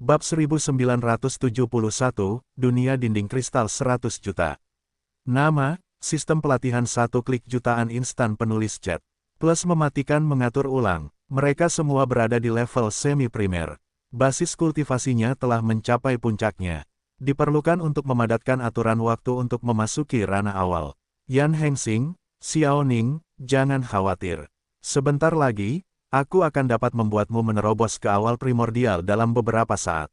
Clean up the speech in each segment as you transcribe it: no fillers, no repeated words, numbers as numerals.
Bab 1971, Dunia Dinding Kristal 100 Juta. Nama, Sistem Pelatihan 1 Klik Jutaan Instan Penulis Chat. Plus mematikan mengatur ulang. Mereka semua berada di level semi-primer. Basis kultivasinya telah mencapai puncaknya. Diperlukan untuk memadatkan aturan waktu untuk memasuki ranah awal. Yan Hengxing, Xiao Ning, jangan khawatir. Sebentar lagi, aku akan dapat membuatmu menerobos ke awal primordial dalam beberapa saat.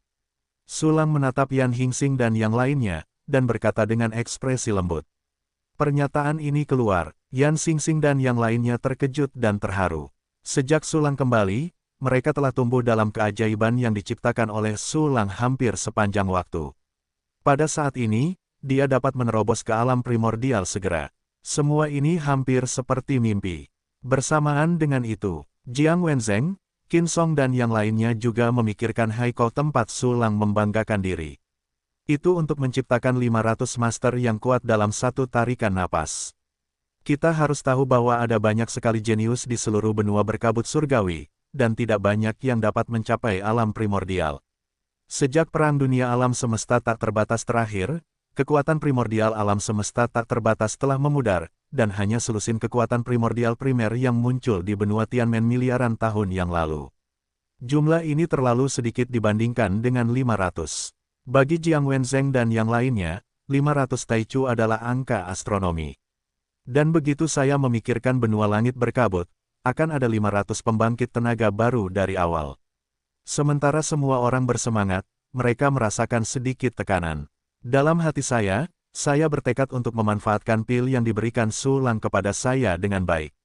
Sulang menatap Yan Hengxing dan yang lainnya, dan berkata dengan ekspresi lembut. Pernyataan ini keluar, Yan Hengxing dan yang lainnya terkejut dan terharu. Sejak Sulang kembali, mereka telah tumbuh dalam keajaiban yang diciptakan oleh Sulang hampir sepanjang waktu. Pada saat ini, dia dapat menerobos ke alam primordial segera. Semua ini hampir seperti mimpi. Bersamaan dengan itu, Jiang Wenzheng, Qin Song dan yang lainnya juga memikirkan Haiko tempat Sulang membanggakan diri. Itu untuk menciptakan 500 master yang kuat dalam satu tarikan napas. Kita harus tahu bahwa ada banyak sekali jenius di seluruh benua berkabut surgawi, dan tidak banyak yang dapat mencapai alam primordial. Sejak Perang Dunia Alam Semesta Tak Terbatas terakhir, kekuatan primordial alam semesta tak terbatas telah memudar, dan hanya selusin kekuatan primordial primer yang muncul di benua Tianmen miliaran tahun yang lalu. Jumlah ini terlalu sedikit dibandingkan dengan 500. Bagi Jiang Wenzheng dan yang lainnya, 500 Taichu adalah angka astronomi. Dan begitu saya memikirkan benua langit berkabut, akan ada 500 pembangkit tenaga baru dari awal. Sementara semua orang bersemangat, mereka merasakan sedikit tekanan. Dalam hati saya bertekad untuk memanfaatkan pil yang diberikan Sulang kepada saya dengan baik.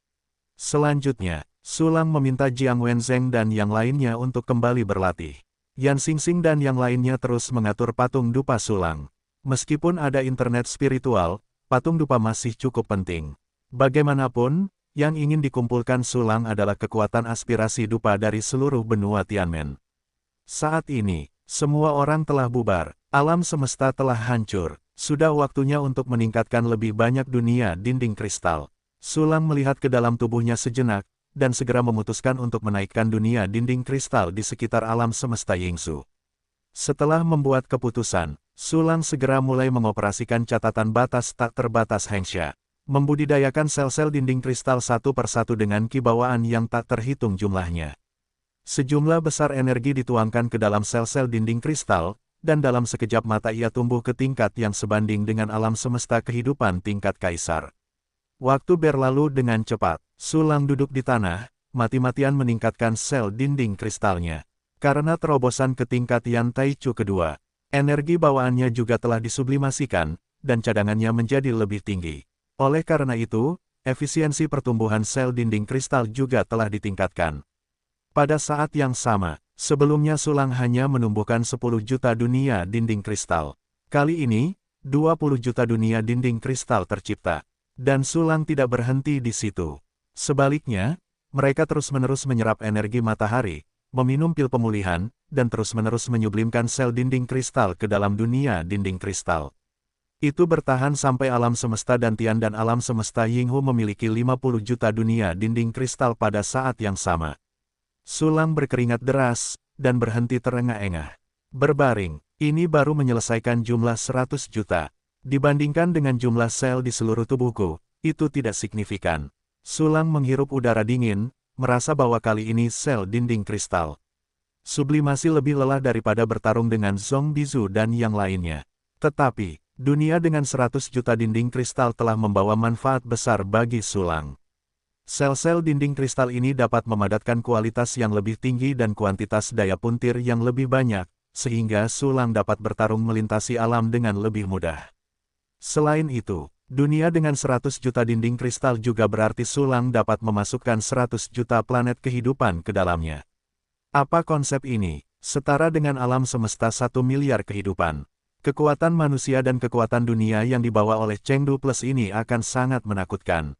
Selanjutnya, Sulang meminta Jiang Wenzheng dan yang lainnya untuk kembali berlatih. Yan Hengxing dan yang lainnya terus mengatur patung dupa Sulang. Meskipun ada internet spiritual, patung dupa masih cukup penting. Bagaimanapun, yang ingin dikumpulkan Sulang adalah kekuatan aspirasi dupa dari seluruh benua Tianmen. Saat ini, semua orang telah bubar, alam semesta telah hancur, sudah waktunya untuk meningkatkan lebih banyak dunia dinding kristal. Sulang melihat ke dalam tubuhnya sejenak, dan segera memutuskan untuk menaikkan dunia dinding kristal di sekitar alam semesta Yingsu. Setelah membuat keputusan, Sulang segera mulai mengoperasikan catatan batas tak terbatas Hengsha. Membudidayakan sel-sel dinding kristal satu persatu dengan kibawaan yang tak terhitung jumlahnya. Sejumlah besar energi dituangkan ke dalam sel-sel dinding kristal, dan dalam sekejap mata ia tumbuh ke tingkat yang sebanding dengan alam semesta kehidupan tingkat kaisar. Waktu berlalu dengan cepat, Sulang duduk di tanah, mati-matian meningkatkan sel dinding kristalnya. Karena terobosan ke tingkat Yan Taichu kedua, energi bawaannya juga telah disublimasikan, dan cadangannya menjadi lebih tinggi. Oleh karena itu, efisiensi pertumbuhan sel dinding kristal juga telah ditingkatkan. Pada saat yang sama, sebelumnya Sulang hanya menumbuhkan 10 juta dunia dinding kristal. Kali ini, 20 juta dunia dinding kristal tercipta. Dan Sulang tidak berhenti di situ. Sebaliknya, mereka terus-menerus menyerap energi matahari, meminum pil pemulihan, dan terus-menerus menyublimkan sel dinding kristal ke dalam dunia dinding kristal. Itu bertahan sampai alam semesta Dantian dan alam semesta Yinghu memiliki 50 juta dunia dinding kristal pada saat yang sama. Sulang berkeringat deras, dan berhenti terengah-engah. Berbaring, ini baru menyelesaikan jumlah 100 juta. Dibandingkan dengan jumlah sel di seluruh tubuhku, itu tidak signifikan. Sulang menghirup udara dingin, merasa bahwa kali ini sel dinding kristal sublimasi lebih lelah daripada bertarung dengan Zhong Bizu dan yang lainnya. Tetapi, dunia dengan 100 juta dinding kristal telah membawa manfaat besar bagi Sulang. Sel-sel dinding kristal ini dapat memadatkan kualitas yang lebih tinggi dan kuantitas daya puntir yang lebih banyak, sehingga Sulang dapat bertarung melintasi alam dengan lebih mudah. Selain itu, dunia dengan 100 juta dinding kristal juga berarti Sulang dapat memasukkan 100 juta planet kehidupan ke dalamnya. Apa konsep ini? Setara dengan alam semesta 1 miliar kehidupan. Kekuatan manusia dan kekuatan dunia yang dibawa oleh Chengdu Plus ini akan sangat menakutkan.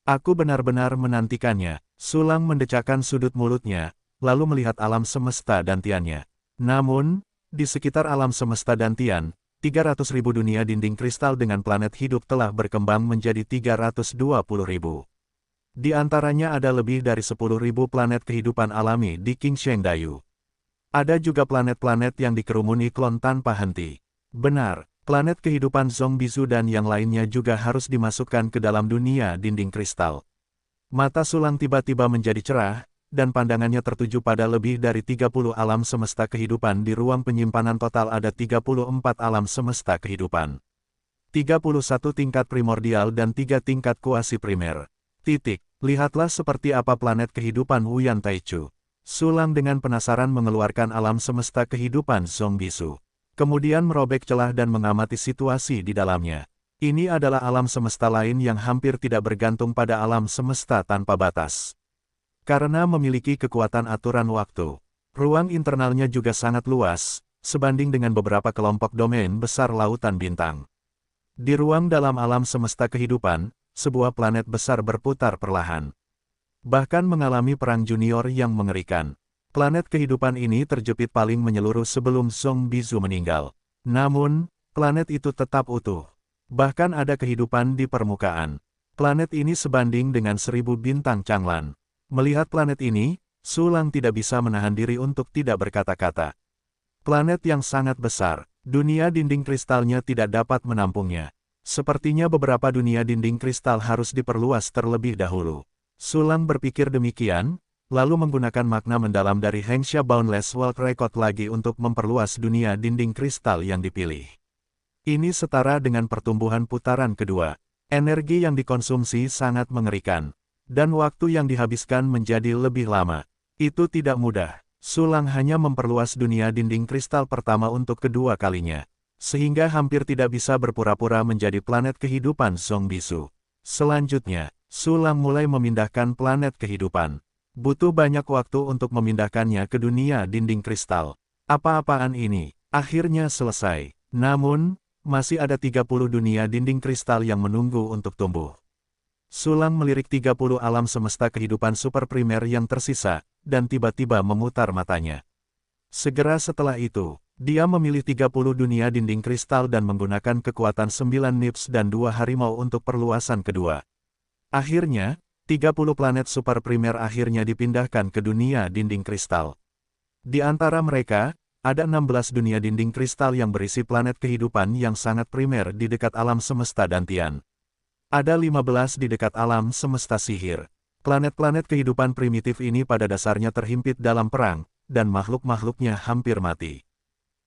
Aku benar-benar menantikannya. Sulang mendecakkan sudut mulutnya, lalu melihat alam semesta Dantiannya. Namun, di sekitar alam semesta Dantian, 300.000 dunia dinding kristal dengan planet hidup telah berkembang menjadi 320.000. Di antaranya ada lebih dari 10.000 planet kehidupan alami di Qingsheng Dayu. Ada juga planet-planet yang dikerumuni klon tanpa henti. Benar, planet kehidupan Zongbizu dan yang lainnya juga harus dimasukkan ke dalam dunia dinding kristal. Mata Sulang tiba-tiba menjadi cerah, dan pandangannya tertuju pada lebih dari 30 alam semesta kehidupan. Di ruang penyimpanan total ada 34 alam semesta kehidupan. 31 tingkat primordial dan 3 tingkat kuasi primer. Lihatlah seperti apa planet kehidupan Wuyan Taichu. Sulang dengan penasaran mengeluarkan alam semesta kehidupan Zongbizu. Kemudian merobek celah dan mengamati situasi di dalamnya. Ini adalah alam semesta lain yang hampir tidak bergantung pada alam semesta tanpa batas. Karena memiliki kekuatan aturan waktu, ruang internalnya juga sangat luas, sebanding dengan beberapa kelompok domain besar lautan bintang. Di ruang dalam alam semesta kehidupan, sebuah planet besar berputar perlahan. Bahkan mengalami perang junior yang mengerikan. Planet kehidupan ini terjepit paling menyeluruh sebelum Zongbizu meninggal. Namun, planet itu tetap utuh. Bahkan ada kehidupan di permukaan. Planet ini sebanding dengan 1000 bintang Changlan. Melihat planet ini, Sulang tidak bisa menahan diri untuk tidak berkata-kata. Planet yang sangat besar, dunia dinding kristalnya tidak dapat menampungnya. Sepertinya beberapa dunia dinding kristal harus diperluas terlebih dahulu. Sulang berpikir demikian, lalu menggunakan makna mendalam dari Hengsha Boundless World Record lagi untuk memperluas dunia dinding kristal yang dipilih. Ini setara dengan pertumbuhan putaran kedua. Energi yang dikonsumsi sangat mengerikan, dan waktu yang dihabiskan menjadi lebih lama. Itu tidak mudah. Sulang hanya memperluas dunia dinding kristal pertama untuk kedua kalinya, sehingga hampir tidak bisa berpura-pura menjadi planet kehidupan Zongbizu. Selanjutnya, Sulang mulai memindahkan planet kehidupan. Butuh banyak waktu untuk memindahkannya ke dunia dinding kristal. Apa-apaan ini? Akhirnya selesai. Namun, masih ada 30 dunia dinding kristal yang menunggu untuk tumbuh. Sulang melirik 30 alam semesta kehidupan super primer yang tersisa, dan tiba-tiba memutar matanya. Segera setelah itu, dia memilih 30 dunia dinding kristal dan menggunakan kekuatan 9 Nips dan 2 harimau untuk perluasan kedua. Akhirnya, 30 planet super primer akhirnya dipindahkan ke dunia dinding kristal. Di antara mereka, ada 16 dunia dinding kristal yang berisi planet kehidupan yang sangat primer di dekat alam semesta Dantian. Ada 15 di dekat alam semesta sihir. Planet-planet kehidupan primitif ini pada dasarnya terhimpit dalam perang, dan makhluk-makhluknya hampir mati.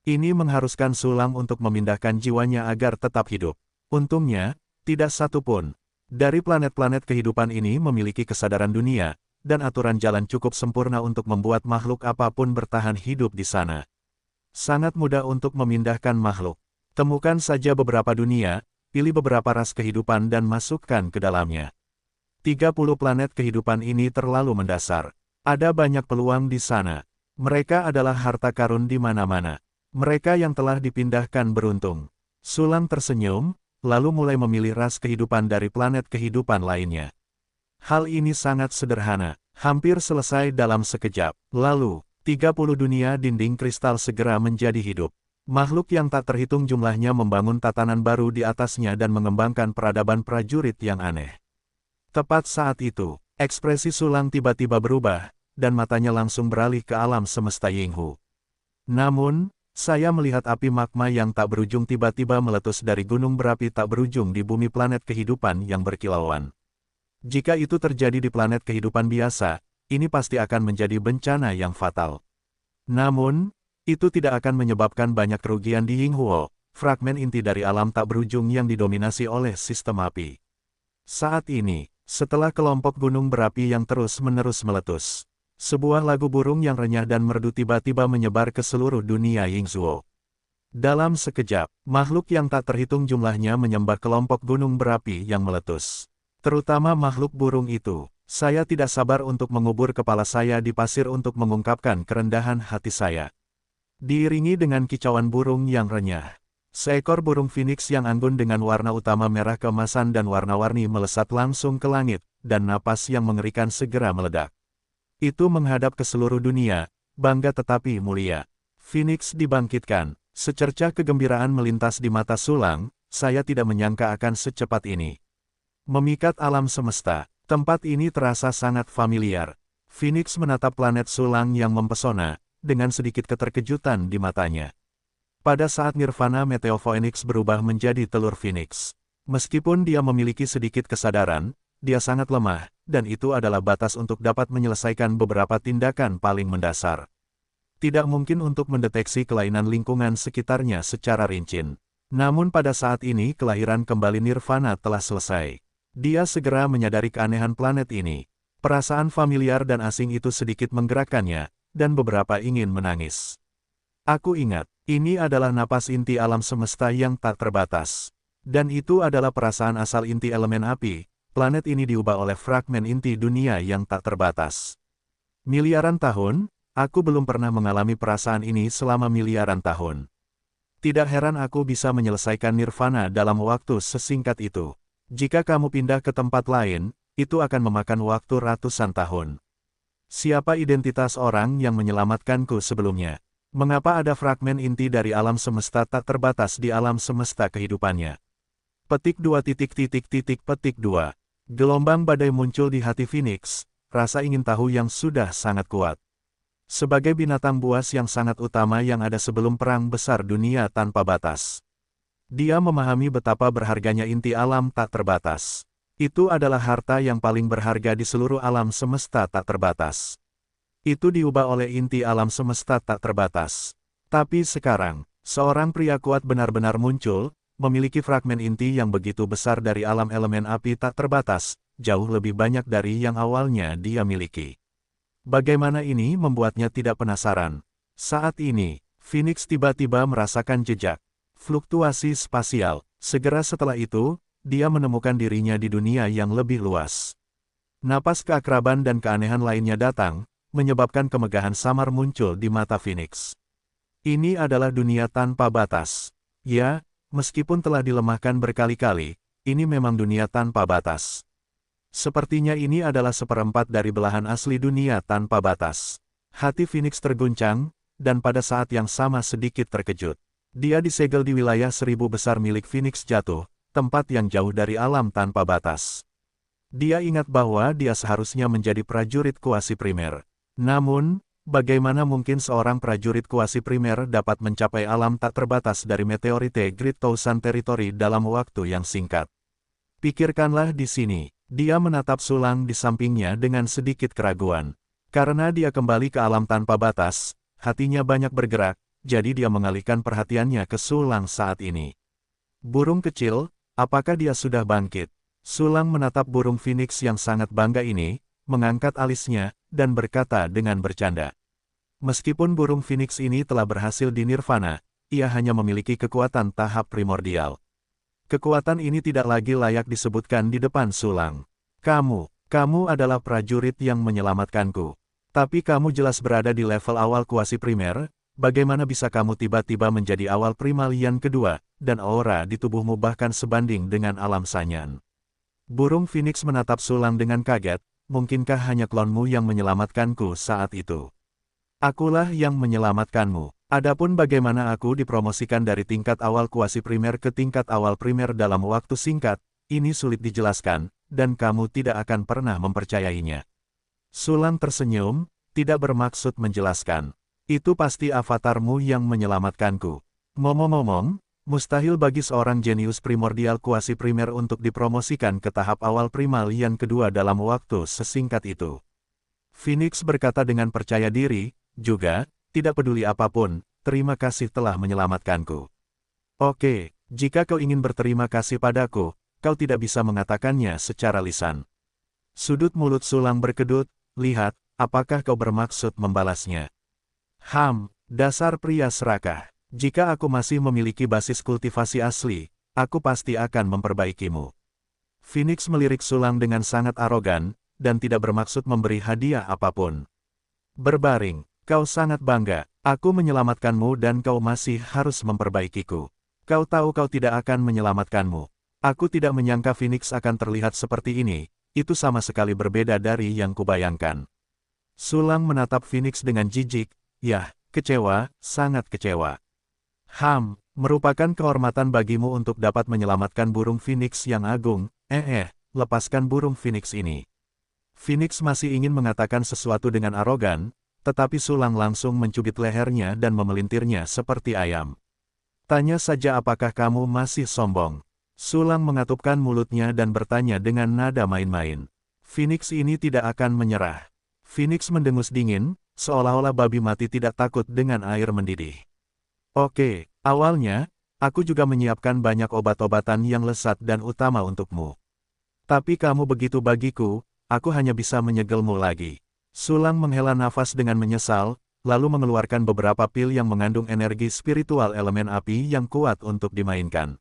Ini mengharuskan Sulang untuk memindahkan jiwanya agar tetap hidup. Untungnya, tidak satu pun dari planet-planet kehidupan ini memiliki kesadaran dunia, dan aturan jalan cukup sempurna untuk membuat makhluk apapun bertahan hidup di sana. Sangat mudah untuk memindahkan makhluk. Temukan saja beberapa dunia, pilih beberapa ras kehidupan dan masukkan ke dalamnya. 30 planet kehidupan ini terlalu mendasar. Ada banyak peluang di sana. Mereka adalah harta karun di mana-mana. Mereka yang telah dipindahkan beruntung. Sulang tersenyum, lalu mulai memilih ras kehidupan dari planet kehidupan lainnya. Hal ini sangat sederhana, hampir selesai dalam sekejap. Lalu, 30 dunia dinding kristal segera menjadi hidup. Makhluk yang tak terhitung jumlahnya membangun tatanan baru di atasnya dan mengembangkan peradaban prajurit yang aneh. Tepat saat itu, ekspresi Sulang tiba-tiba berubah, dan matanya langsung beralih ke alam semesta Yinghu. Namun, saya melihat api magma yang tak berujung tiba-tiba meletus dari gunung berapi tak berujung di bumi planet kehidupan yang berkilauan. Jika itu terjadi di planet kehidupan biasa, ini pasti akan menjadi bencana yang fatal. Namun, itu tidak akan menyebabkan banyak kerugian di Yinghuo, fragmen inti dari alam tak berujung yang didominasi oleh sistem api. Saat ini, setelah kelompok gunung berapi yang terus-menerus meletus, sebuah lagu burung yang renyah dan merdu tiba-tiba menyebar ke seluruh dunia Yingzuo. Dalam sekejap, makhluk yang tak terhitung jumlahnya menyembah kelompok gunung berapi yang meletus. Terutama makhluk burung itu. Saya tidak sabar untuk mengubur kepala saya di pasir untuk mengungkapkan kerendahan hati saya. Diiringi dengan kicauan burung yang renyah, seekor burung phoenix yang anggun dengan warna utama merah keemasan dan warna-warni melesat langsung ke langit, dan napas yang mengerikan segera meledak. Itu menghadap ke seluruh dunia, bangga tetapi mulia. Phoenix dibangkitkan, secercah kegembiraan melintas di mata Sulang, saya tidak menyangka akan secepat ini. Memikat alam semesta, tempat ini terasa sangat familiar. Phoenix menatap planet Sulang yang mempesona, dengan sedikit keterkejutan di matanya. Pada saat Nirvana Meteo Phoenix berubah menjadi telur Phoenix. Meskipun dia memiliki sedikit kesadaran, dia sangat lemah, dan itu adalah batas untuk dapat menyelesaikan beberapa tindakan paling mendasar. Tidak mungkin untuk mendeteksi kelainan lingkungan sekitarnya secara rinci. Namun pada saat ini kelahiran kembali Nirvana telah selesai. Dia segera menyadari keanehan planet ini. Perasaan familiar dan asing itu sedikit menggerakkannya, dan beberapa ingin menangis. Aku ingat, ini adalah napas inti alam semesta yang tak terbatas. Dan itu adalah perasaan asal inti elemen api. Planet ini diubah oleh fragmen inti dunia yang tak terbatas. Miliaran tahun, aku belum pernah mengalami perasaan ini selama miliaran tahun. Tidak heran aku bisa menyelesaikan Nirvana dalam waktu sesingkat itu. Jika kamu pindah ke tempat lain, itu akan memakan waktu ratusan tahun. Siapa identitas orang yang menyelamatkanku sebelumnya? Mengapa ada fragmen inti dari alam semesta tak terbatas di alam semesta kehidupannya? Petik 2. Gelombang badai muncul di hati Phoenix, rasa ingin tahu yang sudah sangat kuat. Sebagai binatang buas yang sangat utama yang ada sebelum perang besar dunia tanpa batas. Dia memahami betapa berharganya inti alam tak terbatas. Itu adalah harta yang paling berharga di seluruh alam semesta tak terbatas. Itu diubah oleh inti alam semesta tak terbatas. Tapi sekarang, seorang pria kuat benar-benar muncul, memiliki fragmen inti yang begitu besar dari alam elemen api tak terbatas, jauh lebih banyak dari yang awalnya dia miliki. Bagaimana ini membuatnya tidak penasaran? Saat ini, Phoenix tiba-tiba merasakan jejak fluktuasi spasial. Segera setelah itu, dia menemukan dirinya di dunia yang lebih luas. Napas keakraban dan keanehan lainnya datang, menyebabkan kemegahan samar muncul di mata Phoenix. Ini adalah dunia tanpa batas. Ya, meskipun telah dilemahkan berkali-kali, ini memang dunia tanpa batas. Sepertinya ini adalah seperempat dari belahan asli dunia tanpa batas. Hati Phoenix terguncang, dan pada saat yang sama sedikit terkejut. Dia disegel di wilayah 1000 besar milik Phoenix jatuh, tempat yang jauh dari alam tanpa batas. Dia ingat bahwa dia seharusnya menjadi prajurit kuasi primer. Namun, bagaimana mungkin seorang prajurit kuasi primer dapat mencapai alam tak terbatas dari meteorite Great Thousand Territory dalam waktu yang singkat? Pikirkanlah di sini, dia menatap Sulang di sampingnya dengan sedikit keraguan. Karena dia kembali ke alam tanpa batas, hatinya banyak bergerak, jadi dia mengalihkan perhatiannya ke Sulang saat ini. Burung kecil, apakah dia sudah bangkit? Sulang menatap burung Phoenix yang sangat bangga ini, mengangkat alisnya, dan berkata dengan bercanda. Meskipun burung Phoenix ini telah berhasil di Nirvana, ia hanya memiliki kekuatan tahap primordial. Kekuatan ini tidak lagi layak disebutkan di depan Sulang. Kamu adalah prajurit yang menyelamatkanku. Tapi kamu jelas berada di level awal kuasi primer, bagaimana bisa kamu tiba-tiba menjadi awal primalian kedua, dan aura di tubuhmu bahkan sebanding dengan alam sanyan. Burung Phoenix menatap Sulang dengan kaget, mungkinkah hanya klonmu yang menyelamatkanku saat itu? Akulah yang menyelamatkanmu. Adapun bagaimana aku dipromosikan dari tingkat awal kuasi primer ke tingkat awal primer dalam waktu singkat, ini sulit dijelaskan, dan kamu tidak akan pernah mempercayainya. Sulang tersenyum, tidak bermaksud menjelaskan. Itu pasti avatarmu yang menyelamatkanku. Ngomong-ngomong, mustahil bagi seorang jenius primordial kuasi primer untuk dipromosikan ke tahap awal primalian kedua dalam waktu sesingkat itu. Phoenix berkata dengan percaya diri, juga, tidak peduli apapun, terima kasih telah menyelamatkanku. Oke, jika kau ingin berterima kasih padaku, kau tidak bisa mengatakannya secara lisan. Sudut mulut Sulang berkedut, lihat, apakah kau bermaksud membalasnya? Dasar pria serakah. Jika aku masih memiliki basis kultivasi asli, aku pasti akan memperbaikimu. Phoenix melirik Sulang dengan sangat arogan, dan tidak bermaksud memberi hadiah apapun. Berbaring, kau sangat bangga, aku menyelamatkanmu dan kau masih harus memperbaikiku. Kau tahu kau tidak akan menyelamatkanmu. Aku tidak menyangka Phoenix akan terlihat seperti ini, itu sama sekali berbeda dari yang kubayangkan. Sulang menatap Phoenix dengan jijik, yah, kecewa, sangat kecewa. Merupakan kehormatan bagimu untuk dapat menyelamatkan burung Phoenix yang agung, lepaskan burung Phoenix ini. Phoenix masih ingin mengatakan sesuatu dengan arogan, tetapi Sulang langsung mencubit lehernya dan memelintirnya seperti ayam. Tanya saja apakah kamu masih sombong. Sulang mengatupkan mulutnya dan bertanya dengan nada main-main. Phoenix ini tidak akan menyerah. Phoenix mendengus dingin, seolah-olah babi mati tidak takut dengan air mendidih. Oke, awalnya, aku juga menyiapkan banyak obat-obatan yang lezat dan utama untukmu. Tapi kamu begitu bagiku, aku hanya bisa menyegelmu lagi. Sulang menghela nafas dengan menyesal, lalu mengeluarkan beberapa pil yang mengandung energi spiritual elemen api yang kuat untuk dimainkan.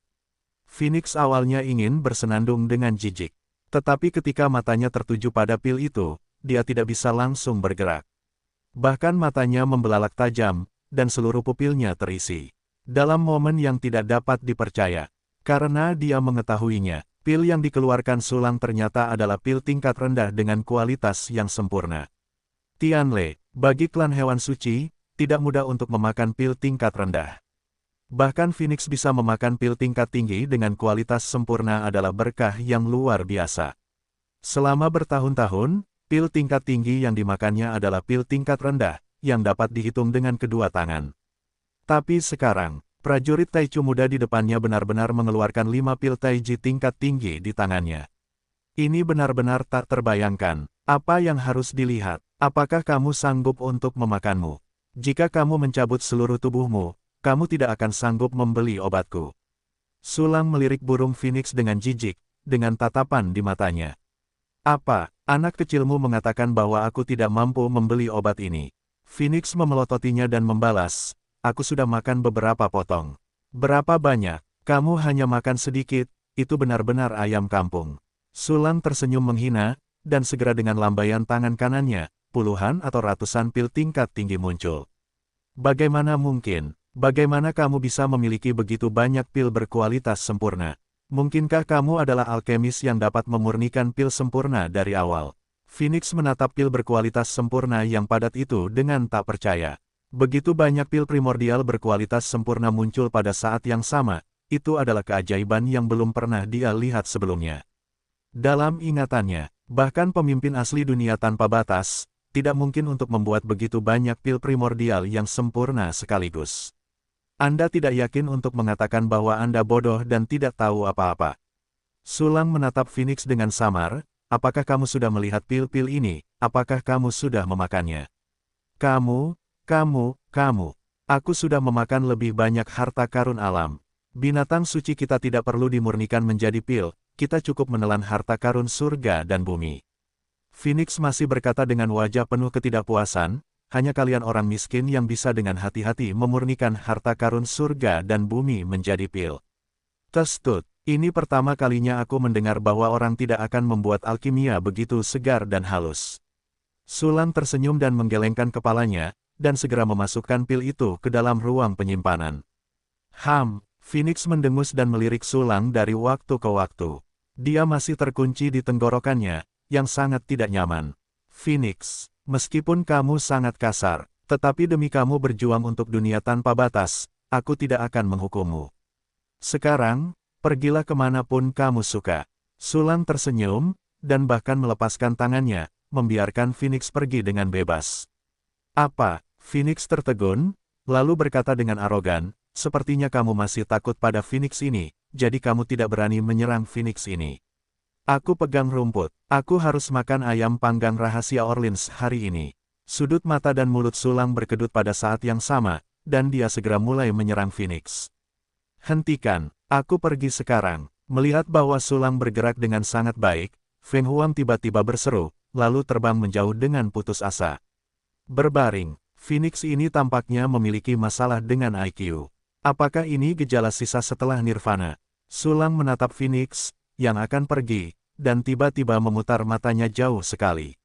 Phoenix awalnya ingin bersenandung dengan jijik. Tetapi ketika matanya tertuju pada pil itu, dia tidak bisa langsung bergerak. Bahkan matanya membelalak tajam, dan seluruh pupilnya terisi. Dalam momen yang tidak dapat dipercaya. Karena dia mengetahuinya, pil yang dikeluarkan Sulang ternyata adalah pil tingkat rendah dengan kualitas yang sempurna. Tianle, bagi klan hewan suci, tidak mudah untuk memakan pil tingkat rendah. Bahkan Phoenix bisa memakan pil tingkat tinggi dengan kualitas sempurna adalah berkah yang luar biasa. Selama bertahun-tahun, pil tingkat tinggi yang dimakannya adalah pil tingkat rendah, yang dapat dihitung dengan kedua tangan. Tapi sekarang, prajurit Taichu muda di depannya benar-benar mengeluarkan 5 pil Taiji tingkat tinggi di tangannya. Ini benar-benar tak terbayangkan. Apa yang harus dilihat? Apakah kamu sanggup untuk memakanmu? Jika kamu mencabut seluruh tubuhmu, kamu tidak akan sanggup membeli obatku. Sulang melirik burung Phoenix dengan jijik, dengan tatapan di matanya. Apa, anak kecilmu mengatakan bahwa aku tidak mampu membeli obat ini? Phoenix memelototinya dan membalas, aku sudah makan beberapa potong. Berapa banyak? Kamu hanya makan sedikit, itu benar-benar ayam kampung. Sulang tersenyum menghina, dan segera dengan lambaian tangan kanannya, puluhan atau ratusan pil tingkat tinggi muncul. Bagaimana mungkin? Bagaimana kamu bisa memiliki begitu banyak pil berkualitas sempurna? Mungkinkah kamu adalah alkemis yang dapat memurnikan pil sempurna dari awal? Phoenix menatap pil berkualitas sempurna yang padat itu dengan tak percaya. Begitu banyak pil primordial berkualitas sempurna muncul pada saat yang sama, itu adalah keajaiban yang belum pernah dia lihat sebelumnya. Dalam ingatannya, bahkan pemimpin asli dunia tanpa batas, tidak mungkin untuk membuat begitu banyak pil primordial yang sempurna sekaligus. Anda tidak yakin untuk mengatakan bahwa Anda bodoh dan tidak tahu apa-apa. Sulang menatap Phoenix dengan samar, apakah kamu sudah melihat pil-pil ini, apakah kamu sudah memakannya? Kamu, aku sudah memakan lebih banyak harta karun alam. Binatang suci kita tidak perlu dimurnikan menjadi pil, kita cukup menelan harta karun surga dan bumi. Phoenix masih berkata dengan wajah penuh ketidakpuasan, hanya kalian orang miskin yang bisa dengan hati-hati memurnikan harta karun surga dan bumi menjadi pil. Testut, ini pertama kalinya aku mendengar bahwa orang tidak akan membuat alkimia begitu segar dan halus. Sulang tersenyum dan menggelengkan kepalanya, dan segera memasukkan pil itu ke dalam ruang penyimpanan. Phoenix mendengus dan melirik Sulang dari waktu ke waktu. Dia masih terkunci di tenggorokannya, yang sangat tidak nyaman. Phoenix, meskipun kamu sangat kasar, tetapi demi kamu berjuang untuk dunia tanpa batas, aku tidak akan menghukummu. Sekarang, pergilah kemanapun kamu suka. Sulang tersenyum, dan bahkan melepaskan tangannya, membiarkan Phoenix pergi dengan bebas. Apa? Phoenix tertegun, lalu berkata dengan arogan, sepertinya kamu masih takut pada Phoenix ini, jadi kamu tidak berani menyerang Phoenix ini. Aku pegang rumput, aku harus makan ayam panggang rahasia Orleans hari ini. Sudut mata dan mulut Sulang berkedut pada saat yang sama, dan dia segera mulai menyerang Phoenix. Hentikan, aku pergi sekarang. Melihat bahwa Sulang bergerak dengan sangat baik, Feng Huang tiba-tiba berseru, lalu terbang menjauh dengan putus asa. Berbaring, Phoenix ini tampaknya memiliki masalah dengan IQ. Apakah ini gejala sisa setelah Nirvana? Sulang menatap Phoenix, yang akan pergi, dan tiba-tiba memutar matanya jauh sekali.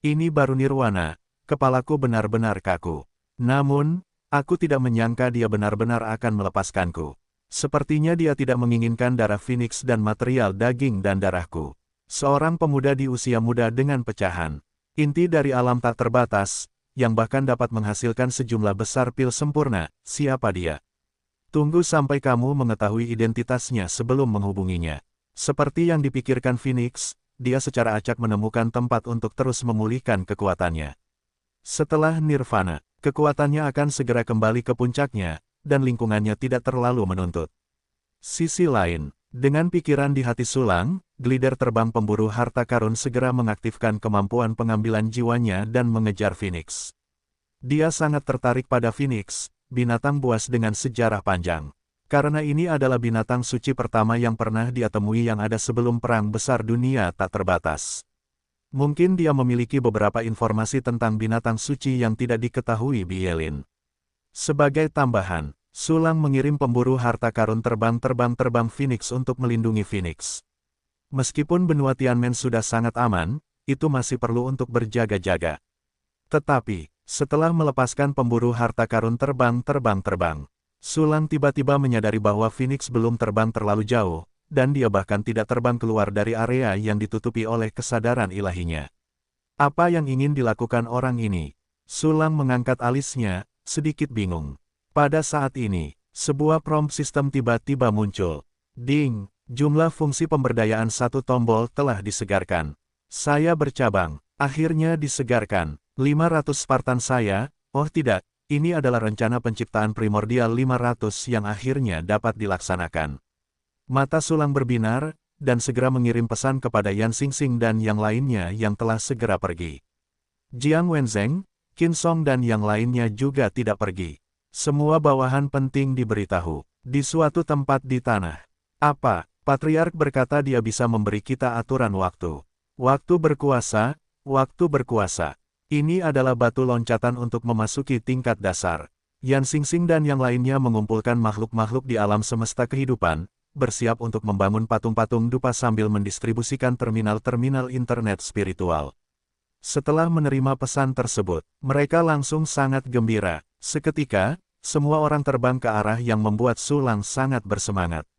Ini baru Nirwana, kepalaku benar-benar kaku. Namun, aku tidak menyangka dia benar-benar akan melepaskanku. Sepertinya dia tidak menginginkan darah Phoenix dan material daging dan darahku. Seorang pemuda di usia muda dengan pecahan. Inti dari alam tak terbatas, yang bahkan dapat menghasilkan sejumlah besar pil sempurna, siapa dia? Tunggu sampai kamu mengetahui identitasnya sebelum menghubunginya. Seperti yang dipikirkan Phoenix, dia secara acak menemukan tempat untuk terus memulihkan kekuatannya. Setelah nirvana, kekuatannya akan segera kembali ke puncaknya, dan lingkungannya tidak terlalu menuntut. Sisi lain, dengan pikiran di hati Sulang, glider terbang pemburu harta karun segera mengaktifkan kemampuan pengambilan jiwanya dan mengejar Phoenix. Dia sangat tertarik pada Phoenix, binatang buas dengan sejarah panjang. Karena ini adalah binatang suci pertama yang pernah dia temui yang ada sebelum Perang Besar Dunia Tak Terbatas. Mungkin dia memiliki beberapa informasi tentang binatang suci yang tidak diketahui Bielin. Sebagai tambahan, Sulang mengirim pemburu harta karun terbang Phoenix untuk melindungi Phoenix. Meskipun benua Tianmen sudah sangat aman, itu masih perlu untuk berjaga-jaga. Tetapi, setelah melepaskan pemburu harta karun terbang, Sulang tiba-tiba menyadari bahwa Phoenix belum terbang terlalu jauh, dan dia bahkan tidak terbang keluar dari area yang ditutupi oleh kesadaran ilahinya. Apa yang ingin dilakukan orang ini? Sulang mengangkat alisnya, sedikit bingung. Pada saat ini, sebuah prompt sistem tiba-tiba muncul. Ding, jumlah fungsi pemberdayaan satu tombol telah disegarkan. Saya bercabang, akhirnya disegarkan. 500 Spartan saya, oh tidak, ini adalah rencana penciptaan primordial 500 yang akhirnya dapat dilaksanakan. Mata Sulang berbinar, dan segera mengirim pesan kepada Yan Xingxing dan yang lainnya yang telah segera pergi. Jiang Wenzheng, Qin Song dan yang lainnya juga tidak pergi. Semua bawahan penting diberitahu, di suatu tempat di tanah. Apa? Patriark berkata dia bisa memberi kita aturan waktu. Waktu berkuasa, waktu berkuasa. Ini adalah batu loncatan untuk memasuki tingkat dasar. Yan Xingxing dan yang lainnya mengumpulkan makhluk-makhluk di alam semesta kehidupan, bersiap untuk membangun patung-patung dupa sambil mendistribusikan terminal-terminal internet spiritual. Setelah menerima pesan tersebut, mereka langsung sangat gembira. Seketika, semua orang terbang ke arah yang membuat Sulang sangat bersemangat.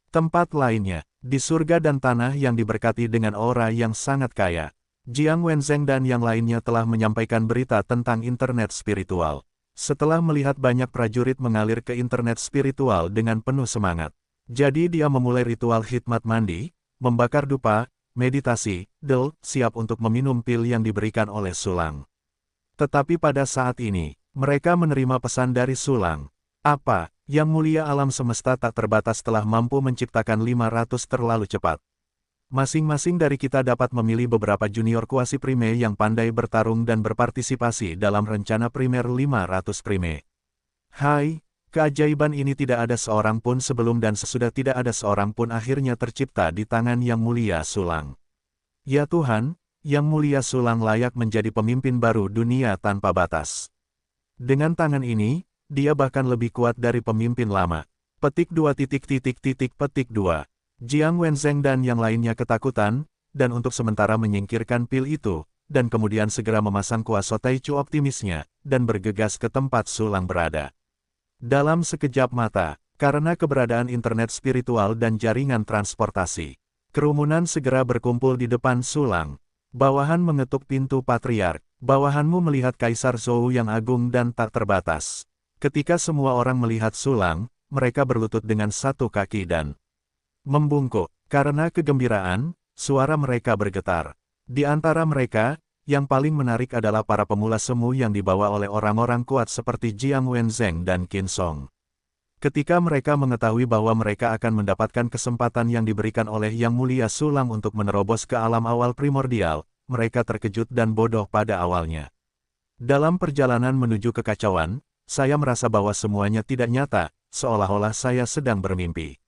Tempat lainnya, di surga dan tanah yang diberkati dengan aura yang sangat kaya, Jiang Wenzheng dan yang lainnya telah menyampaikan berita tentang internet spiritual. Setelah melihat banyak prajurit mengalir ke internet spiritual dengan penuh semangat, jadi dia memulai ritual khidmat mandi, membakar dupa, meditasi, siap untuk meminum pil yang diberikan oleh Sulang. Tetapi pada saat ini, mereka menerima pesan dari Sulang. Apa? Yang mulia alam semesta tak terbatas telah mampu menciptakan 500 terlalu cepat. Masing-masing dari kita dapat memilih beberapa junior kuasi prime yang pandai bertarung dan berpartisipasi dalam rencana primer 500 prime. Hai! Keajaiban ini tidak ada seorang pun sebelum dan sesudah tidak ada seorang pun akhirnya tercipta di tangan Yang Mulia Sulang. Ya Tuhan, Yang Mulia Sulang layak menjadi pemimpin baru dunia tanpa batas. Dengan tangan ini, dia bahkan lebih kuat dari pemimpin lama. Petik 2. Petik 2. Jiang Wenzheng dan yang lainnya ketakutan, dan untuk sementara menyingkirkan pil itu, dan kemudian segera memasang kuasa Taichu optimisnya, dan bergegas ke tempat Sulang berada. Dalam sekejap mata, karena keberadaan internet spiritual dan jaringan transportasi, kerumunan segera berkumpul di depan Sulang. Bawahan mengetuk pintu Patriark. Bawahanmu melihat Kaisar Zhou yang agung dan tak terbatas. Ketika semua orang melihat Sulang, mereka berlutut dengan satu kaki dan membungkuk. Karena kegembiraan, suara mereka bergetar. Di antara mereka, yang paling menarik adalah para pemula semu yang dibawa oleh orang-orang kuat seperti Jiang Wenzheng dan Qin Song. Ketika mereka mengetahui bahwa mereka akan mendapatkan kesempatan yang diberikan oleh Yang Mulia Sulang untuk menerobos ke alam awal primordial, mereka terkejut dan bodoh pada awalnya. Dalam perjalanan menuju kekacauan, saya merasa bahwa semuanya tidak nyata, seolah-olah saya sedang bermimpi.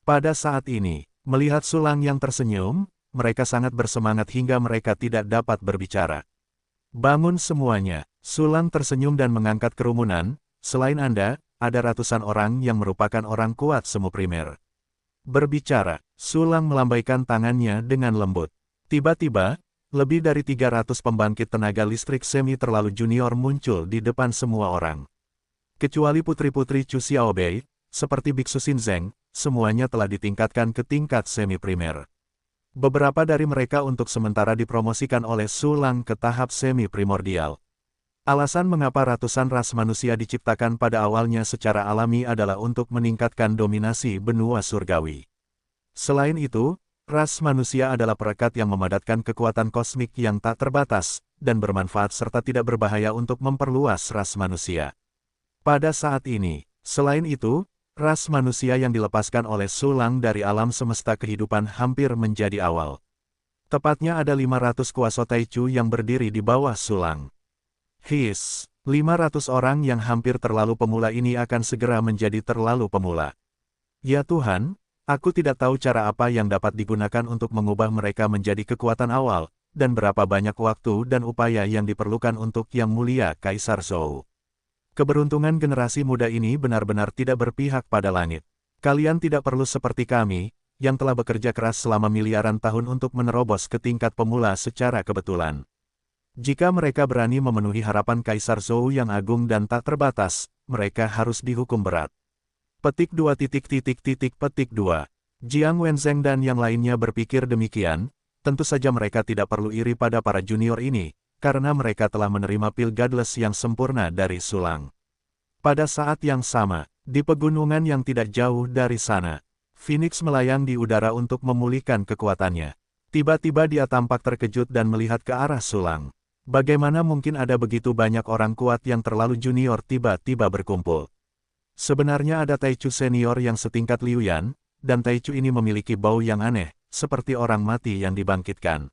Pada saat ini, melihat Sulang yang tersenyum, mereka sangat bersemangat hingga mereka tidak dapat berbicara. Bangun semuanya, Sulang tersenyum dan mengangkat kerumunan, selain Anda, ada ratusan orang yang merupakan orang kuat semu primer. Berbicara, Sulang melambaikan tangannya dengan lembut. Tiba-tiba, lebih dari 300 pembangkit tenaga listrik semi terlalu junior muncul di depan semua orang. Kecuali putri-putri Chu Xiaobei, seperti Biksu Xinzeng, semuanya telah ditingkatkan ke tingkat semi primer. Beberapa dari mereka untuk sementara dipromosikan oleh Sulang ke tahap semi-primordial. Alasan mengapa ratusan ras manusia diciptakan pada awalnya secara alami adalah untuk meningkatkan dominasi benua surgawi. Selain itu, Ras manusia adalah perekat yang memadatkan kekuatan kosmik yang tak terbatas, dan bermanfaat serta tidak berbahaya untuk memperluas ras manusia. Pada saat ini, selain itu, ras manusia yang dilepaskan oleh Sulang dari alam semesta kehidupan hampir menjadi awal. Tepatnya ada 500 kuasa Taichu yang berdiri di bawah Sulang. 500 orang yang hampir terlalu pemula ini akan segera menjadi terlalu pemula. Ya Tuhan, aku tidak tahu cara apa yang dapat digunakan untuk mengubah mereka menjadi kekuatan awal, dan berapa banyak waktu dan upaya yang diperlukan untuk Yang Mulia Kaisar Zhou. Keberuntungan generasi muda ini benar-benar tidak berpihak pada langit. Kalian tidak perlu seperti kami, yang telah bekerja keras selama miliaran tahun untuk menerobos ke tingkat pemula secara kebetulan. Jika mereka berani memenuhi harapan Kaisar Zhou yang agung dan tak terbatas, mereka harus dihukum berat. Petik 2. Petik 2. Jiang Wenzheng dan yang lainnya berpikir demikian, tentu saja mereka tidak perlu iri pada para junior ini, karena mereka telah menerima pil godless yang sempurna dari Sulang. Pada saat yang sama, di pegunungan yang tidak jauh dari sana, Phoenix melayang di udara untuk memulihkan kekuatannya. Tiba-tiba dia tampak terkejut dan melihat ke arah Sulang. Bagaimana mungkin ada begitu banyak orang kuat yang terlalu junior tiba-tiba berkumpul? Sebenarnya ada Taichu senior yang setingkat Liu Yan, dan Taichu ini memiliki bau yang aneh, seperti orang mati yang dibangkitkan.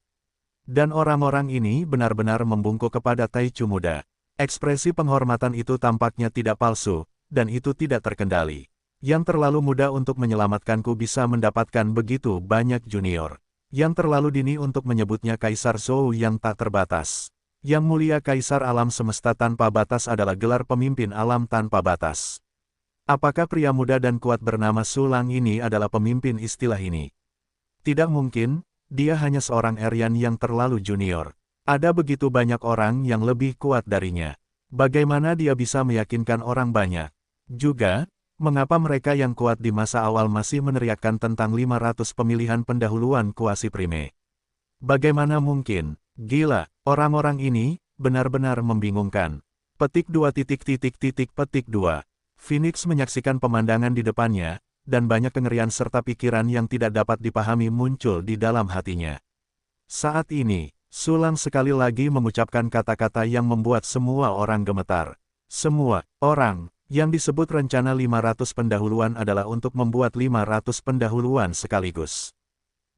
Dan orang-orang ini benar-benar membungkuk kepada Taichu muda. Ekspresi penghormatan itu tampaknya tidak palsu, dan itu tidak terkendali. Yang terlalu muda untuk menyelamatkanku bisa mendapatkan begitu banyak junior. Yang terlalu dini untuk menyebutnya Kaisar Zhou yang tak terbatas. Yang Mulia Kaisar Alam Semesta Tanpa Batas adalah gelar pemimpin alam tanpa batas. Apakah pria muda dan kuat bernama Sulang ini adalah pemimpin istilah ini? Tidak mungkin. Dia hanya seorang Aryan yang terlalu junior. Ada begitu banyak orang yang lebih kuat darinya. Bagaimana dia bisa meyakinkan orang banyak? Juga, mengapa mereka yang kuat di masa awal masih meneriakkan tentang 500 pemilihan pendahuluan kuasi prime? Bagaimana mungkin? Gila, orang-orang ini benar-benar membingungkan. Petik 2. Petik 2. Phoenix menyaksikan pemandangan di depannya, dan banyak kengerian serta pikiran yang tidak dapat dipahami muncul di dalam hatinya. Saat ini, Sulang sekali lagi mengucapkan kata-kata yang membuat semua orang gemetar. Semua orang yang disebut rencana 500 pendahuluan adalah untuk membuat 500 pendahuluan sekaligus.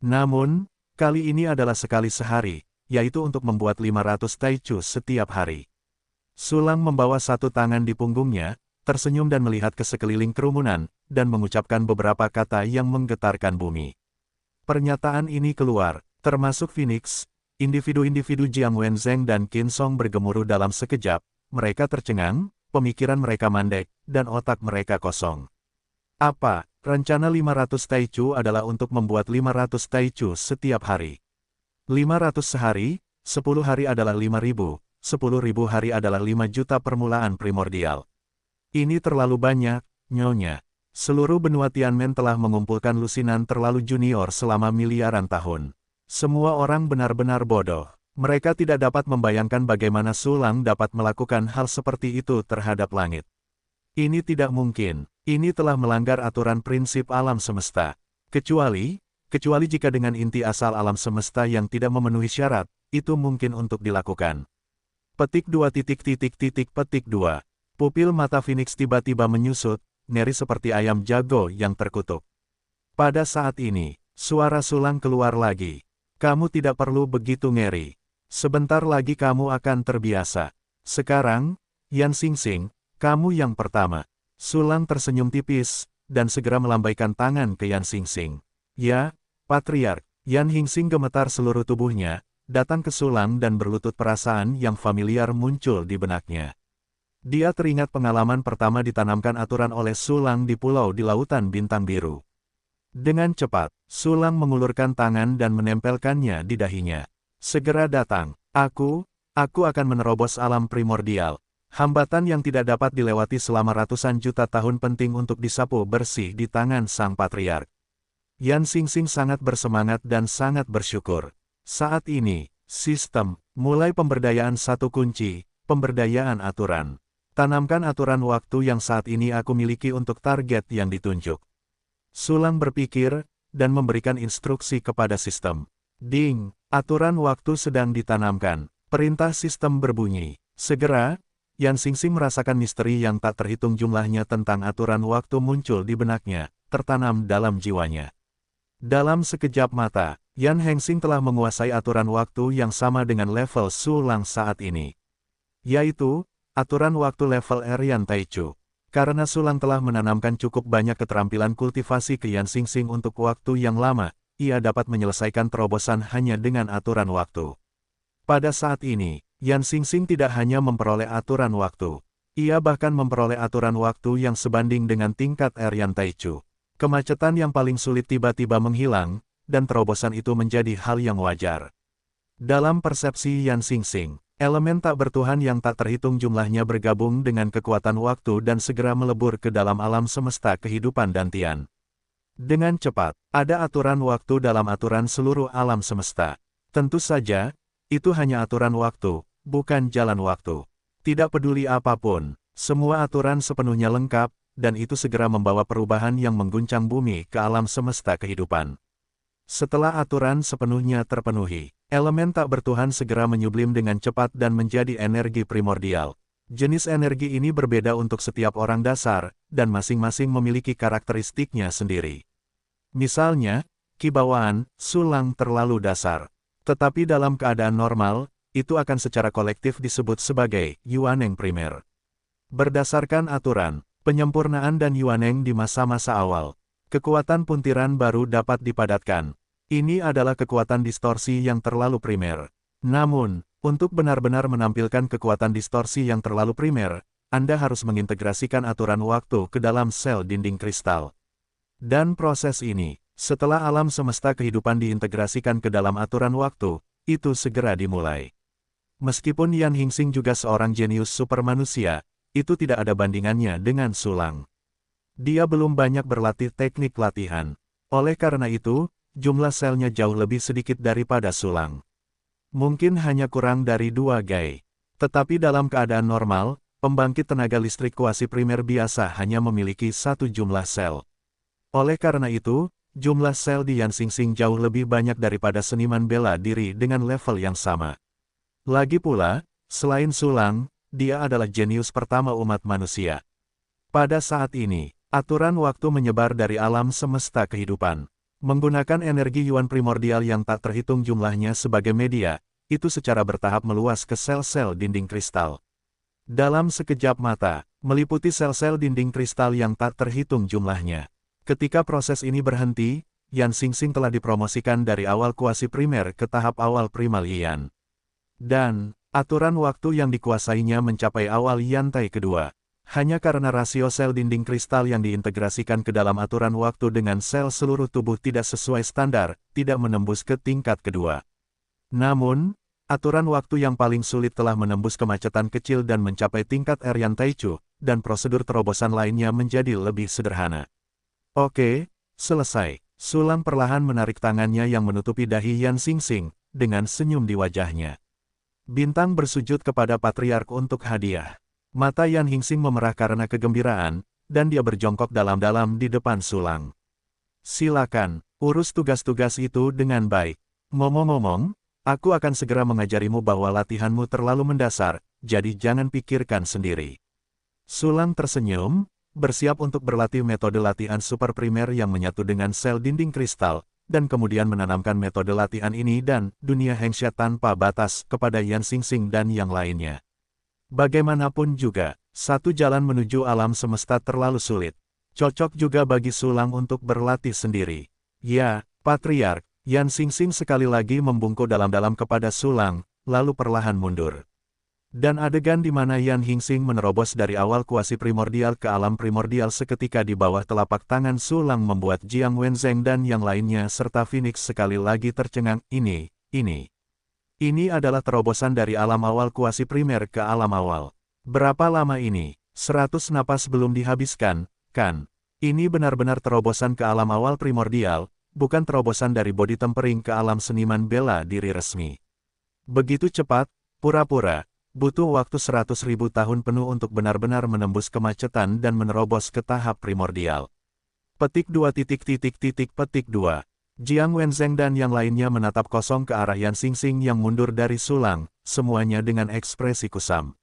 Namun, kali ini adalah sekali sehari, yaitu untuk membuat 500 Taichu setiap hari. Sulang membawa satu tangan di punggungnya, tersenyum dan melihat ke sekeliling kerumunan, dan mengucapkan beberapa kata yang menggetarkan bumi. Pernyataan ini keluar, termasuk Phoenix, individu-individu Jiang Wenzheng dan Qin Song bergemuruh dalam sekejap, mereka tercengang, pemikiran mereka mandek, dan otak mereka kosong. Apa, rencana 500 Taichu adalah untuk membuat 500 Taichu setiap hari? 500 sehari, 10 hari adalah 5.000, 10.000 hari adalah 5 juta permulaan primordial. Ini terlalu banyak, Nyonya. Seluruh benua Tianmen telah mengumpulkan lusinan terlalu junior selama miliaran tahun. Semua orang benar-benar bodoh. Mereka tidak dapat membayangkan bagaimana Sulang dapat melakukan hal seperti itu terhadap langit. Ini tidak mungkin. Ini telah melanggar aturan prinsip alam semesta. Kecuali jika dengan inti asal alam semesta yang tidak memenuhi syarat, itu mungkin untuk dilakukan. Petik 2. Petik 2. Pupil mata Phoenix tiba-tiba menyusut, ngeri seperti ayam jago yang terkutuk. Pada saat ini, suara Sulang keluar lagi. Kamu tidak perlu begitu ngeri. Sebentar lagi kamu akan terbiasa. Sekarang, Yan Xingxing, kamu yang pertama. Sulang tersenyum tipis, dan segera melambaikan tangan ke Yan Xingxing. Ya, Patriark. Yan Xingxing gemetar seluruh tubuhnya, datang ke Sulang dan berlutut. Perasaan yang familiar muncul di benaknya. Dia teringat pengalaman pertama ditanamkan aturan oleh Sulang di pulau di lautan bintang biru. Dengan cepat, Sulang mengulurkan tangan dan menempelkannya di dahinya. Segera datang, aku akan menerobos alam primordial. Hambatan yang tidak dapat dilewati selama ratusan juta tahun penting untuk disapu bersih di tangan sang patriark. Yan Xingxing sangat bersemangat dan sangat bersyukur. Saat ini, sistem, mulai pemberdayaan satu kunci, pemberdayaan aturan. Tanamkan aturan waktu yang saat ini aku miliki untuk target yang ditunjuk. Sulang berpikir, dan memberikan instruksi kepada sistem. Ding, aturan waktu sedang ditanamkan. Perintah sistem berbunyi. Segera, Yan Xingxing merasakan misteri yang tak terhitung jumlahnya tentang aturan waktu muncul di benaknya, tertanam dalam jiwanya. Dalam sekejap mata, Yan Hengxing telah menguasai aturan waktu yang sama dengan level Su Lang saat ini. Yaitu, aturan waktu level Yan Taichu. Karena Su Lang telah menanamkan cukup banyak keterampilan kultivasi ke Yan Xingxing untuk waktu yang lama, ia dapat menyelesaikan terobosan hanya dengan aturan waktu. Pada saat ini, Yan Xingxing tidak hanya memperoleh aturan waktu. Ia bahkan memperoleh aturan waktu yang sebanding dengan tingkat Yan Taichu. Kemacetan yang paling sulit tiba-tiba menghilang, dan terobosan itu menjadi hal yang wajar. Dalam persepsi Yan Xingxing, elemen tak bertuhan yang tak terhitung jumlahnya bergabung dengan kekuatan waktu dan segera melebur ke dalam alam semesta kehidupan dantian. Dengan cepat, ada aturan waktu dalam aturan seluruh alam semesta. Tentu saja, itu hanya aturan waktu, bukan jalan waktu. Tidak peduli apapun, semua aturan sepenuhnya lengkap, dan itu segera membawa perubahan yang mengguncang bumi ke alam semesta kehidupan. Setelah aturan sepenuhnya terpenuhi, elemen tak bertuhan segera menyublim dengan cepat dan menjadi energi primordial. Jenis energi ini berbeda untuk setiap orang dasar, dan masing-masing memiliki karakteristiknya sendiri. Misalnya, kibawaan, Su Lang terlalu dasar. Tetapi dalam keadaan normal, itu akan secara kolektif disebut sebagai Yuaneng primer. Berdasarkan aturan, penyempurnaan dan Yuaneng di masa-masa awal, kekuatan puntiran baru dapat dipadatkan. Ini adalah kekuatan distorsi yang terlalu primer. Namun, untuk benar-benar menampilkan kekuatan distorsi yang terlalu primer, Anda harus mengintegrasikan aturan waktu ke dalam sel dinding kristal. Dan proses ini, setelah alam semesta kehidupan diintegrasikan ke dalam aturan waktu, itu segera dimulai. Meskipun Yan Hingxing juga seorang jenius supermanusia, itu tidak ada bandingannya dengan Su Lang. Dia belum banyak berlatih teknik latihan. Oleh karena itu, jumlah selnya jauh lebih sedikit daripada Su Lang. Mungkin hanya kurang dari 2 gai. Tetapi dalam keadaan normal, pembangkit tenaga listrik kuasi primer biasa hanya memiliki 1 jumlah sel. Oleh karena itu, jumlah sel di Yan Xingxing jauh lebih banyak daripada seniman bela diri dengan level yang sama. Lagi pula, selain Su Lang, dia adalah jenius pertama umat manusia. Pada saat ini, aturan waktu menyebar dari alam semesta kehidupan. Menggunakan energi Yuan primordial yang tak terhitung jumlahnya sebagai media, itu secara bertahap meluas ke sel-sel dinding kristal. Dalam sekejap mata, meliputi sel-sel dinding kristal yang tak terhitung jumlahnya. Ketika proses ini berhenti, Yan Xingxing telah dipromosikan dari awal kuasi primer ke tahap awal primal Yan. Dan, aturan waktu yang dikuasainya mencapai awal yantai kedua. Hanya karena rasio sel dinding kristal yang diintegrasikan ke dalam aturan waktu dengan sel seluruh tubuh tidak sesuai standar, tidak menembus ke tingkat kedua. Namun, aturan waktu yang paling sulit telah menembus kemacetan kecil dan mencapai tingkat Yan Taichu, dan prosedur terobosan lainnya menjadi lebih sederhana. Oke, selesai. Su Lang perlahan menarik tangannya yang menutupi dahi Yan Xingxing, dengan senyum di wajahnya. Bintang bersujud kepada Patriark untuk hadiah. Mata Yan Hingxing memerah karena kegembiraan, dan dia berjongkok dalam-dalam di depan Su Lang. Silakan, urus tugas-tugas itu dengan baik. Ngomong-ngomong, aku akan segera mengajarimu bahwa latihanmu terlalu mendasar, jadi jangan pikirkan sendiri. Su Lang tersenyum, bersiap untuk berlatih metode latihan super primer yang menyatu dengan sel dinding kristal, dan kemudian menanamkan metode latihan ini dan dunia Hengxia tanpa batas kepada Yan Xingxing dan yang lainnya. Bagaimanapun juga, satu jalan menuju alam semesta terlalu sulit. Cocok juga bagi Su Lang untuk berlatih sendiri. Ya, Patriark, Yan Xingxing sekali lagi membungkuk dalam-dalam kepada Su Lang, lalu perlahan mundur. Dan adegan di mana Yan Hingxing menerobos dari awal kuasi primordial ke alam primordial seketika di bawah telapak tangan Su Lang membuat Jiang Wenzheng dan yang lainnya serta Phoenix sekali lagi tercengang. Ini adalah terobosan dari alam awal kuasi primer ke alam awal. Berapa lama ini? 100 napas belum dihabiskan, kan? Ini benar-benar terobosan ke alam awal primordial, bukan terobosan dari body tempering ke alam seniman bela diri resmi. Begitu cepat, pura-pura. Butuh waktu 100.000 tahun penuh untuk benar-benar menembus kemacetan dan menerobos ke tahap primordial. Petik 2. Jiang Wenzheng dan yang lainnya menatap kosong ke arah Yan Xingxing yang mundur dari sulang, semuanya dengan ekspresi kusam.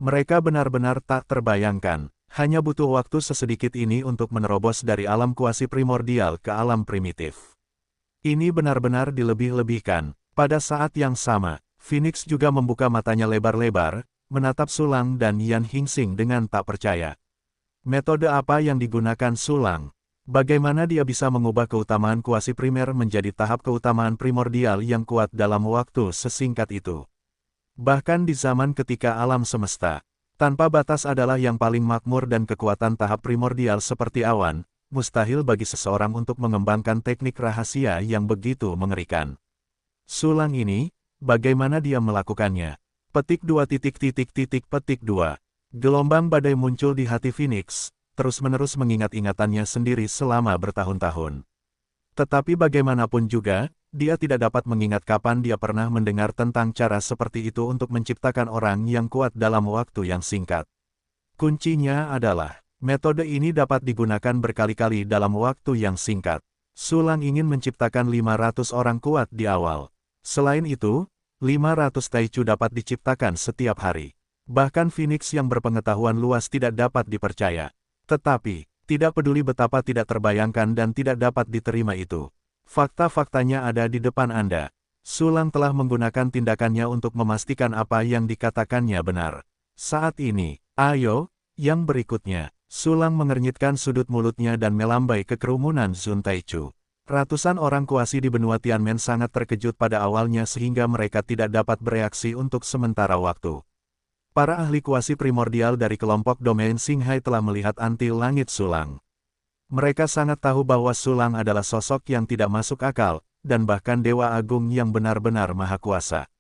Mereka benar-benar tak terbayangkan, hanya butuh waktu sesedikit ini untuk menerobos dari alam kuasi primordial ke alam primitif. Ini benar-benar dilebih-lebihkan. Pada saat yang sama, Phoenix juga membuka matanya lebar-lebar, menatap sulang dan Yan Xingxing dengan tak percaya. Metode apa yang digunakan sulang? Bagaimana dia bisa mengubah keutamaan kuasi primer menjadi tahap keutamaan primordial yang kuat dalam waktu sesingkat itu? Bahkan di zaman ketika alam semesta tanpa batas adalah yang paling makmur dan kekuatan tahap primordial seperti awan, mustahil bagi seseorang untuk mengembangkan teknik rahasia yang begitu mengerikan. Sulang ini, bagaimana dia melakukannya? Petik 2. Gelombang badai muncul di hati Phoenix, terus-menerus mengingat-ingatannya sendiri selama bertahun-tahun. Tetapi bagaimanapun juga, dia tidak dapat mengingat kapan dia pernah mendengar tentang cara seperti itu untuk menciptakan orang yang kuat dalam waktu yang singkat. Kuncinya adalah, metode ini dapat digunakan berkali-kali dalam waktu yang singkat. Sulang ingin menciptakan 500 orang kuat di awal. Selain itu, 500 Taichu dapat diciptakan setiap hari. Bahkan Phoenix yang berpengetahuan luas tidak dapat dipercaya. Tetapi, tidak peduli betapa tidak terbayangkan dan tidak dapat diterima itu. Fakta-faktanya ada di depan Anda. Sulang telah menggunakan tindakannya untuk memastikan apa yang dikatakannya benar. Saat ini, ayo, yang berikutnya. Sulang mengernyitkan sudut mulutnya dan melambai ke kerumunan Zun Taichu. Ratusan orang kuasi di benua Tianmen sangat terkejut pada awalnya sehingga mereka tidak dapat bereaksi untuk sementara waktu. Para ahli kuasi primordial dari kelompok domain Xinghai telah melihat antil langit sulang. Mereka sangat tahu bahwa sulang adalah sosok yang tidak masuk akal, dan bahkan Dewa Agung yang benar-benar maha kuasa.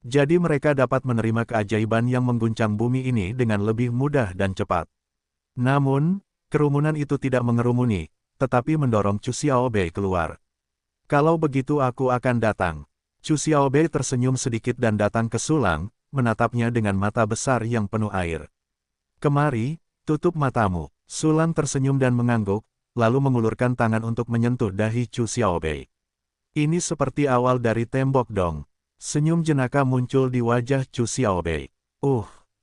Jadi mereka dapat menerima keajaiban yang mengguncang bumi ini dengan lebih mudah dan cepat. Namun, kerumunan itu tidak mengerumuni, tetapi mendorong Chu Xiaobei keluar. Kalau begitu aku akan datang. Chu Xiaobei tersenyum sedikit dan datang ke sulang, menatapnya dengan mata besar yang penuh air. Kemari, tutup matamu. Sulang tersenyum dan mengangguk, lalu mengulurkan tangan untuk menyentuh dahi Chu Xiaobei. Ini seperti awal dari tembok dong. Senyum jenaka muncul di wajah Chu Xiaobei.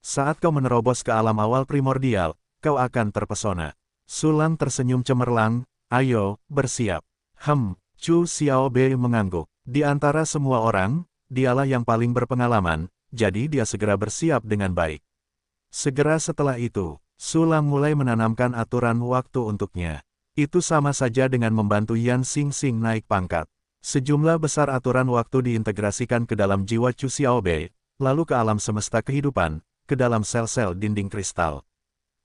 Saat kau menerobos ke alam awal primordial, kau akan terpesona. Sulang tersenyum cemerlang, ayo, bersiap. Chu Xiaobei mengangguk. Di antara semua orang, dialah yang paling berpengalaman, jadi dia segera bersiap dengan baik. Segera setelah itu, Sulang mulai menanamkan aturan waktu untuknya. Itu sama saja dengan membantu Yan Xingxing naik pangkat. Sejumlah besar aturan waktu diintegrasikan ke dalam jiwa Chu Xiaobei, lalu ke alam semesta kehidupan, ke dalam sel-sel dinding kristal.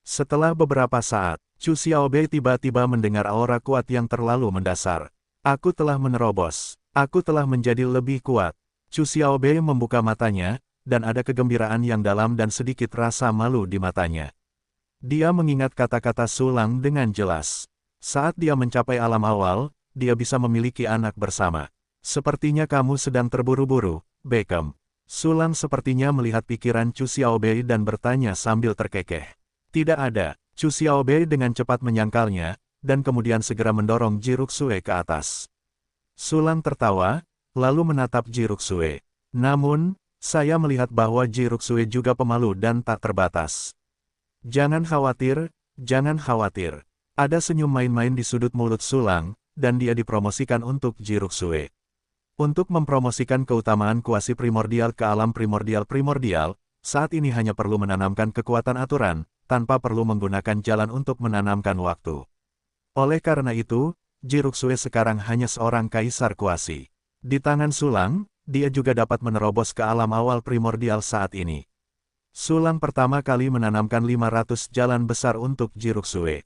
Setelah beberapa saat, Chu Xiaobei tiba-tiba mendengar aura kuat yang terlalu mendasar. Aku telah menerobos. Aku telah menjadi lebih kuat. Chu Xiaobei membuka matanya, dan ada kegembiraan yang dalam dan sedikit rasa malu di matanya. Dia mengingat kata-kata sulang dengan jelas. Saat dia mencapai alam awal, dia bisa memiliki anak bersama. Sepertinya kamu sedang terburu-buru, Beckham. Sulang sepertinya melihat pikiran Chu Xiaobei dan bertanya sambil terkekeh. Tidak ada. Chu Xiaobei dengan cepat menyangkalnya, dan kemudian segera mendorong Ji Ruxue ke atas. Sulang tertawa, lalu menatap Ji Ruxue. Namun, saya melihat bahwa Ji Ruxue juga pemalu dan tak terbatas. Jangan khawatir, jangan khawatir. Ada senyum main-main di sudut mulut sulang, dan dia dipromosikan untuk Ji Ruxue. Untuk mempromosikan keutamaan kuasi primordial ke alam primordial, saat ini hanya perlu menanamkan kekuatan aturan, tanpa perlu menggunakan jalan untuk menanamkan waktu. Oleh karena itu, Ji Ruxue sekarang hanya seorang kaisar kuasi. Di tangan sulang, dia juga dapat menerobos ke alam awal primordial saat ini. Sulang pertama kali menanamkan 500 jalan besar untuk Ji Ruxue.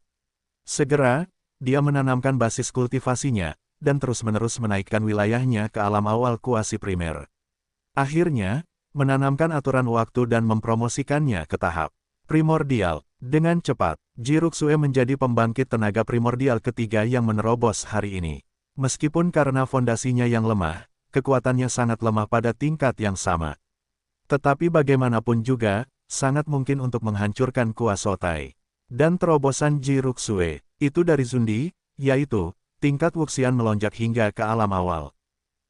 Segera, dia menanamkan basis kultivasinya, dan terus-menerus menaikkan wilayahnya ke alam awal kuasi primer. Akhirnya, menanamkan aturan waktu dan mempromosikannya ke tahap primordial. Dengan cepat, Ji Ruxue menjadi pembangkit tenaga primordial ketiga yang menerobos hari ini. Meskipun karena fondasinya yang lemah, kekuatannya sangat lemah pada tingkat yang sama. Tetapi bagaimanapun juga, sangat mungkin untuk menghancurkan kuasa Tai. Dan terobosan Ji Ruxue, itu dari Zundi, yaitu, tingkat Wuxian melonjak hingga ke alam awal.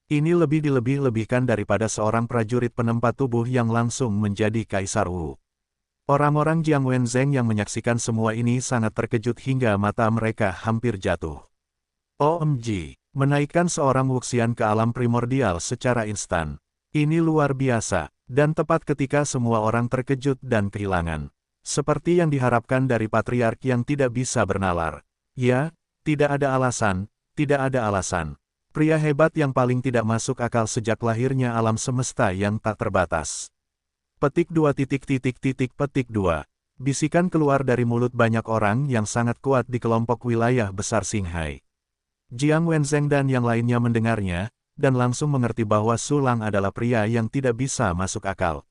Ini lebih dilebih-lebihkan daripada seorang prajurit penempat tubuh yang langsung menjadi Kaisar Wu. Orang-orang Jiang Wenzheng yang menyaksikan semua ini sangat terkejut hingga mata mereka hampir jatuh. OMG, menaikkan seorang Wuxian ke alam primordial secara instan. Ini luar biasa, dan tepat ketika semua orang terkejut dan kehilangan. Seperti yang diharapkan dari patriark yang tidak bisa bernalar. Ya, tidak ada alasan, tidak ada alasan. Pria hebat yang paling tidak masuk akal sejak lahirnya alam semesta yang tak terbatas. Petik 2 petik 2. Bisikan keluar dari mulut banyak orang yang sangat kuat di kelompok wilayah besar Qinghai. Jiang Wenzheng dan yang lainnya mendengarnya, dan langsung mengerti bahwa Su Lang adalah pria yang tidak bisa masuk akal.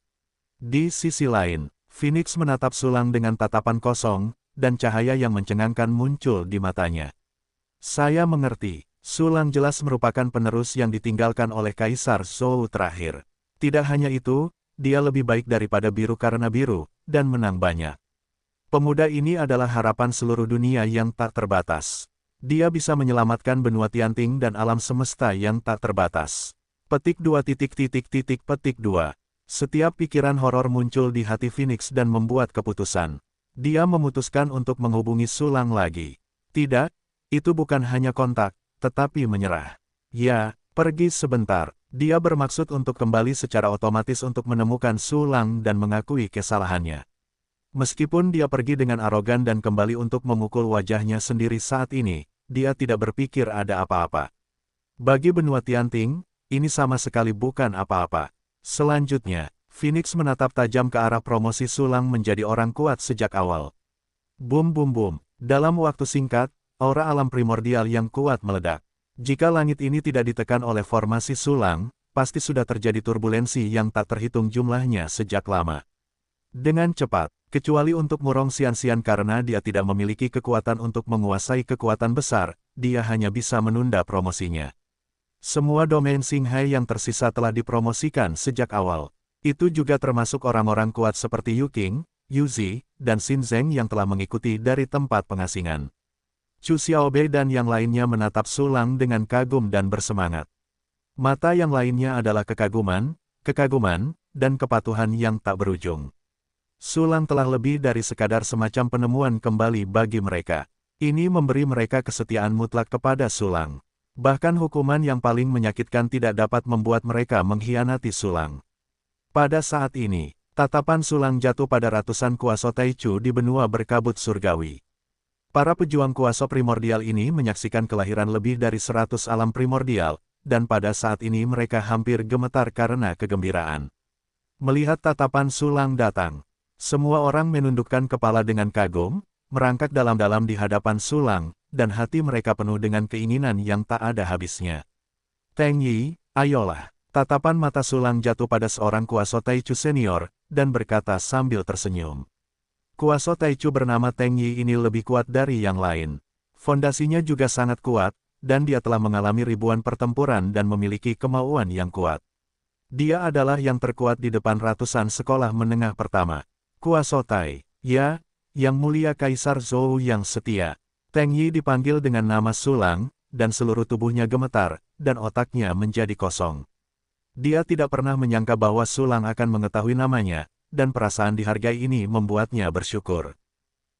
Di sisi lain, Phoenix menatap Su Lang dengan tatapan kosong, dan cahaya yang mencengangkan muncul di matanya. Saya mengerti. Su Lang jelas merupakan penerus yang ditinggalkan oleh Kaisar Zhou terakhir. Tidak hanya itu, dia lebih baik daripada biru karena biru, dan menang banyak. Pemuda ini adalah harapan seluruh dunia yang tak terbatas. Dia bisa menyelamatkan benua Tianting dan alam semesta yang tak terbatas. Petik 2 petik 2. Setiap pikiran horor muncul di hati Phoenix dan membuat keputusan. Dia memutuskan untuk menghubungi Su Lang lagi. Tidak, itu bukan hanya kontak, tetapi menyerah. Ya, pergi sebentar. Dia bermaksud untuk kembali secara otomatis untuk menemukan Su Lang dan mengakui kesalahannya. Meskipun dia pergi dengan arogan dan kembali untuk memukul wajahnya sendiri saat ini, dia tidak berpikir ada apa-apa. Bagi benua Tianting, ini sama sekali bukan apa-apa. Selanjutnya, Phoenix menatap tajam ke arah promosi Su Lang menjadi orang kuat sejak awal. Boom boom boom. Dalam waktu singkat, aura alam primordial yang kuat meledak. Jika langit ini tidak ditekan oleh formasi Su Lang, pasti sudah terjadi turbulensi yang tak terhitung jumlahnya sejak lama. Dengan cepat, kecuali untuk Murong Xianxian karena dia tidak memiliki kekuatan untuk menguasai kekuatan besar, dia hanya bisa menunda promosinya. Semua domain Qinghai yang tersisa telah dipromosikan sejak awal. Itu juga termasuk orang-orang kuat seperti Yu Qing, Yu Zi, dan Xin Zeng yang telah mengikuti dari tempat pengasingan. Chu Xiaobei dan yang lainnya menatap Su Lang dengan kagum dan bersemangat. Mata yang lainnya adalah kekaguman, dan kepatuhan yang tak berujung. Su Lang telah lebih dari sekadar semacam penemuan kembali bagi mereka. Ini memberi mereka kesetiaan mutlak kepada Su Lang. Bahkan hukuman yang paling menyakitkan tidak dapat membuat mereka mengkhianati Su Lang. Pada saat ini, tatapan Su Lang jatuh pada ratusan kuasa Taichu di benua berkabut surgawi. Para pejuang kuasa primordial ini menyaksikan kelahiran lebih dari 100 alam primordial, dan pada saat ini mereka hampir gemetar karena kegembiraan. Melihat tatapan Su Lang datang, semua orang menundukkan kepala dengan kagum, merangkak dalam-dalam di hadapan Su Lang, dan hati mereka penuh dengan keinginan yang tak ada habisnya. Teng Yi, ayolah. Tatapan mata Su Lang jatuh pada seorang kuasa Taichu senior, dan berkata sambil tersenyum. Kuasa Taichu bernama Teng Yi ini lebih kuat dari yang lain. Fondasinya juga sangat kuat, dan dia telah mengalami ribuan pertempuran dan memiliki kemauan yang kuat. Dia adalah yang terkuat di depan ratusan sekolah menengah pertama. Kuasa Tai, ya, Yang Mulia Kaisar Zhou yang setia. Teng Yi dipanggil dengan nama Su Lang, dan seluruh tubuhnya gemetar, dan otaknya menjadi kosong. Dia tidak pernah menyangka bahwa Su Lang akan mengetahui namanya, dan perasaan dihargai ini membuatnya bersyukur.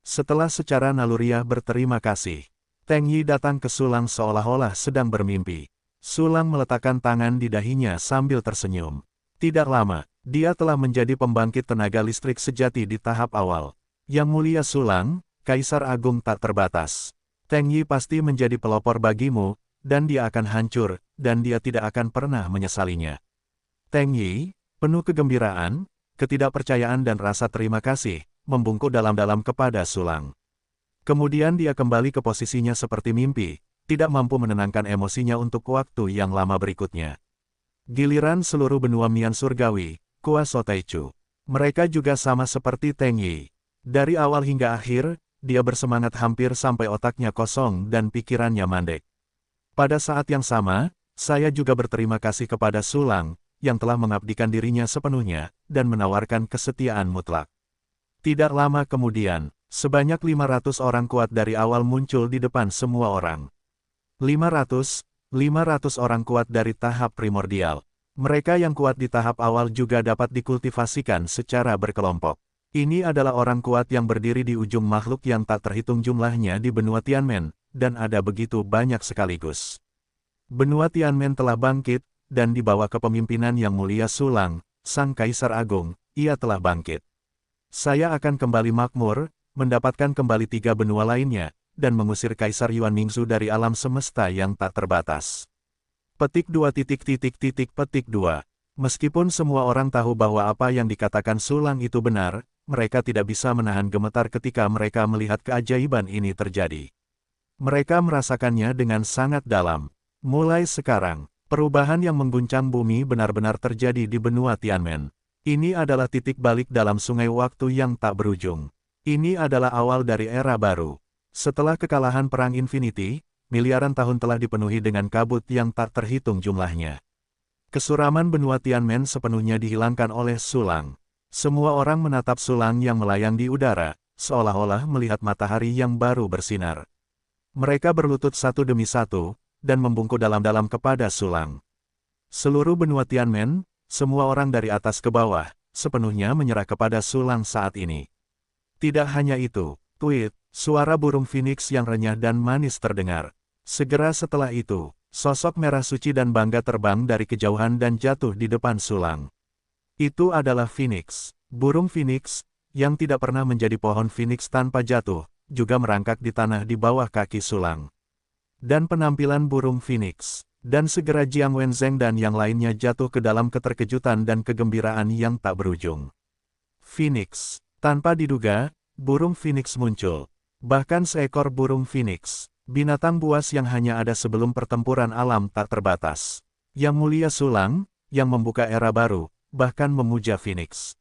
Setelah secara naluriah berterima kasih, Teng Yi datang ke Su Lang seolah-olah sedang bermimpi. Su Lang meletakkan tangan di dahinya sambil tersenyum. Tidak lama, dia telah menjadi pembangkit tenaga listrik sejati di tahap awal. Yang Mulia Su Lang, Kaisar Agung tak terbatas. Teng Yi pasti menjadi pelopor bagimu, dan dia akan hancur, dan dia tidak akan pernah menyesalinya. Teng Yi, penuh kegembiraan, ketidakpercayaan dan rasa terima kasih, membungkuk dalam-dalam kepada Su Lang. Kemudian dia kembali ke posisinya seperti mimpi, tidak mampu menenangkan emosinya untuk waktu yang lama berikutnya. Giliran seluruh benua Mian Surgawi, kuasa Taichu. Mereka juga sama seperti Teng Yi. Dari awal hingga akhir, dia bersemangat hampir sampai otaknya kosong dan pikirannya mandek. Pada saat yang sama, saya juga berterima kasih kepada Su Lang, yang telah mengabdikan dirinya sepenuhnya, dan menawarkan kesetiaan mutlak. Tidak lama kemudian, Sebanyak 500 orang kuat dari awal muncul di depan semua orang. 500 orang kuat dari tahap primordial. Mereka yang kuat di tahap awal juga dapat dikultivasikan secara berkelompok. Ini adalah orang kuat yang berdiri di ujung makhluk yang tak terhitung jumlahnya di benua Tianmen, dan ada begitu banyak sekaligus. Benua Tianmen telah bangkit, dan di bawah kepemimpinan Yang Mulia Sulang, Sang Kaisar Agung, ia telah bangkit. Saya akan kembali makmur, mendapatkan kembali 3 benua lainnya, dan mengusir Kaisar Yuan Mingzu dari alam semesta yang tak terbatas. Petik 2. Petik 2. Meskipun semua orang tahu bahwa apa yang dikatakan Sulang itu benar, mereka tidak bisa menahan gemetar ketika mereka melihat keajaiban ini terjadi. Mereka merasakannya dengan sangat dalam. Mulai sekarang, perubahan yang mengguncang bumi benar-benar terjadi di benua Tianmen. Ini adalah titik balik dalam sungai waktu yang tak berujung. Ini adalah awal dari era baru. Setelah kekalahan Perang Infinity, miliaran tahun telah dipenuhi dengan kabut yang tak terhitung jumlahnya. Kesuraman benua Tianmen sepenuhnya dihilangkan oleh Sulang. Semua orang menatap Sulang yang melayang di udara, seolah-olah melihat matahari yang baru bersinar. Mereka berlutut satu demi satu, dan membungkuk dalam-dalam kepada Sulang. Seluruh benua Tianmen, semua orang dari atas ke bawah, sepenuhnya menyerah kepada Sulang saat ini. Tidak hanya itu, tweet, suara burung Phoenix yang renyah dan manis terdengar. Segera setelah itu, sosok merah suci dan bangga terbang dari kejauhan dan jatuh di depan Sulang. Itu adalah Phoenix. Burung Phoenix, yang tidak pernah menjadi pohon Phoenix tanpa jatuh, juga merangkak di tanah di bawah kaki Sulang. Dan penampilan burung Phoenix. Dan segera Jiang Wenzheng dan yang lainnya jatuh ke dalam keterkejutan dan kegembiraan yang tak berujung. Phoenix. Tanpa diduga, burung Phoenix muncul. Bahkan seekor burung Phoenix, binatang buas yang hanya ada sebelum pertempuran alam tak terbatas. Yang Mulia Sulang, yang membuka era baru, bahkan memuja Phoenix.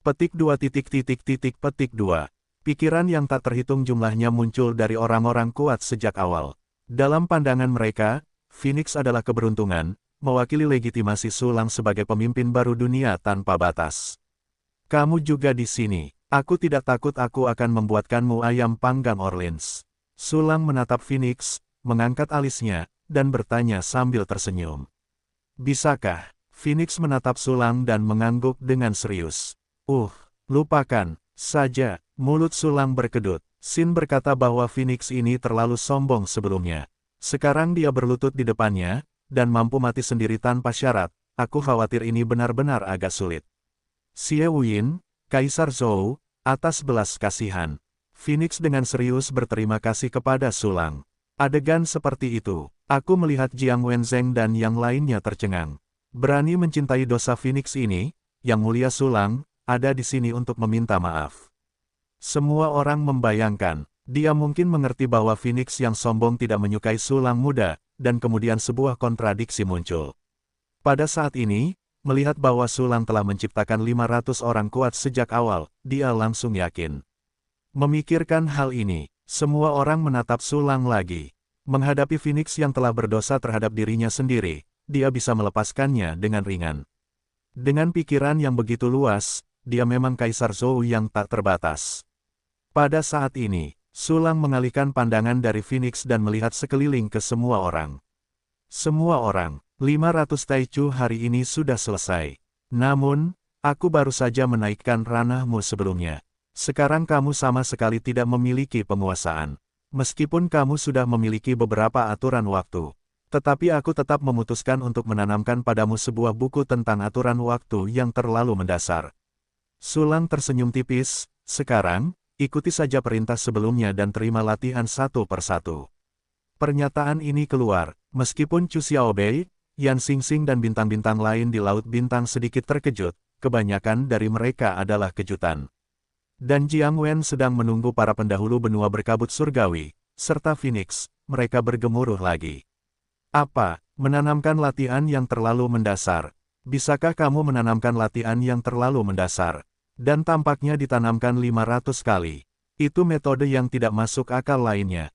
Petik 2. Petik 2. Pikiran yang tak terhitung jumlahnya muncul dari orang-orang kuat sejak awal. Dalam pandangan mereka, Phoenix adalah keberuntungan, mewakili legitimasi Sulang sebagai pemimpin baru dunia tanpa batas. Kamu juga di sini. Aku tidak takut aku akan membuatkanmu ayam panggang Orleans. Sulang menatap Phoenix, mengangkat alisnya, dan bertanya sambil tersenyum. Bisakah? Phoenix menatap Sulang dan mengangguk dengan serius. Lupakan saja. Mulut Sulang berkedut. Xin berkata bahwa Phoenix ini terlalu sombong sebelumnya. Sekarang dia berlutut di depannya, dan mampu mati sendiri tanpa syarat. Aku khawatir ini benar-benar agak sulit. Xie Wuyin, Kaisar Zhou, atas belas kasihan. Phoenix dengan serius berterima kasih kepada Sulang. Adegan seperti itu, aku melihat Jiang Wenzheng dan yang lainnya tercengang. Berani mencintai dosa Phoenix ini, Yang Mulia Sulang, ada di sini untuk meminta maaf. Semua orang membayangkan, dia mungkin mengerti bahwa Phoenix yang sombong tidak menyukai Sulang muda, dan kemudian sebuah kontradiksi muncul. Pada saat ini, melihat bahwa Sulang telah menciptakan 500 orang kuat sejak awal, dia langsung yakin. Memikirkan hal ini, semua orang menatap Sulang lagi. Menghadapi Phoenix yang telah berdosa terhadap dirinya sendiri, dia bisa melepaskannya dengan ringan. Dengan pikiran yang begitu luas, dia memang Kaisar Zhou yang tak terbatas. Pada saat ini, Sulang mengalihkan pandangan dari Phoenix dan melihat sekeliling ke semua orang. Semua orang. 500 Taichu hari ini sudah selesai. Namun, aku baru saja menaikkan ranahmu sebelumnya. Sekarang kamu sama sekali tidak memiliki penguasaan. Meskipun kamu sudah memiliki beberapa aturan waktu. Tetapi aku tetap memutuskan untuk menanamkan padamu sebuah buku tentang aturan waktu yang terlalu mendasar. Sulang tersenyum tipis. Sekarang, ikuti saja perintah sebelumnya dan terima latihan satu persatu. Pernyataan ini keluar, meskipun Chu Xiaobei, Yan Xingxing dan bintang-bintang lain di Laut Bintang sedikit terkejut, kebanyakan dari mereka adalah kejutan. Dan Jiang Wen sedang menunggu para pendahulu benua berkabut surgawi, serta Phoenix, mereka bergemuruh lagi. Apa? Menanamkan latihan yang terlalu mendasar. Bisakah kamu menanamkan latihan yang terlalu mendasar? Dan tampaknya ditanamkan 500 kali. Itu metode yang tidak masuk akal lainnya.